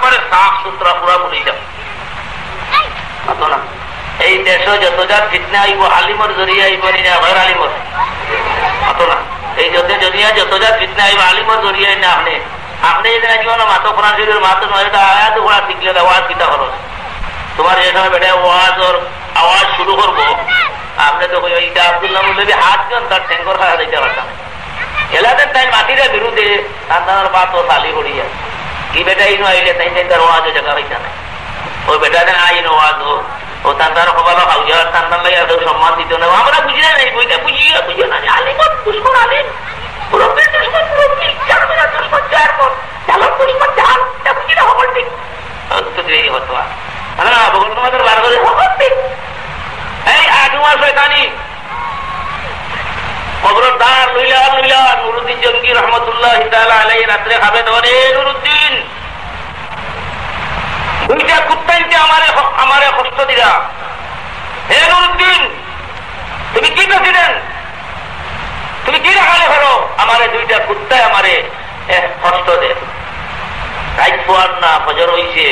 একবারে সাফ সুতরা পুরা বলি যাব না। এই দেশ যত যা ফিতনা আইব আলিমর জরিয়া আইব না ঘর আলিমর অত না। এই যত জরিয়া যত যা ফিতনা আইব আলিমর জরিয়া না। আপনি আপনি যদি নাকি মাতো কোরআন শরীফের মাতো নয় আয়াত ওরা শিখলে আওয়াজ কিতা হলো তোমার যে সময় বেটা ওয়াজ ওর আওয়াজ শুরু করবো আপনি তো এইটা আব্দুল্লাহ মুল্লবী হাত জন তার ট্যাঙ্কর খাওয়া দিতে পারতাম এলাদের টাইম মাটিরা বিরুদ্ধে তার বাত ও তালি করিয়া কি বেটা ইনো আইলে তাই তার ওয়াজ জায়গা হইতা না ওই বেটা আইন ওয়াজ ও তার সকাল হাউজার তার লাগে এত সম্মান দিত না আমরা বুঝি না এই বইটা বুঝিয়ে বুঝিয়ে না আলিম দুশ্মন আলিম মুরব্বীর দুশ্মন মুরব্বী চারমেরা দুশ্মন চারমন চালক দুশ্মন চাল এটা বুঝি না খবর ঠিক তো দেরি হতো না ভগবান তোমাদের বার করে খবর ঠিক এই আজুমা শয়তানি খবরদার লইলা লইলা নুরুদ্দিন জঙ্গি রহমতুল্লাহ তাআলা আলাইহি রাত্রে খাবে ধরে নুরুদ্দিন দুইটা কুত্তাইতে আমারে কষ্ট দিলা হে নুরুদ্দিন তুমি কি করছিলেন তুমি কি রাখালে ধরো আমারে দুইটা কুত্তায় আমারে কষ্ট দে রাইট ফোয়ার না ফজর হইছে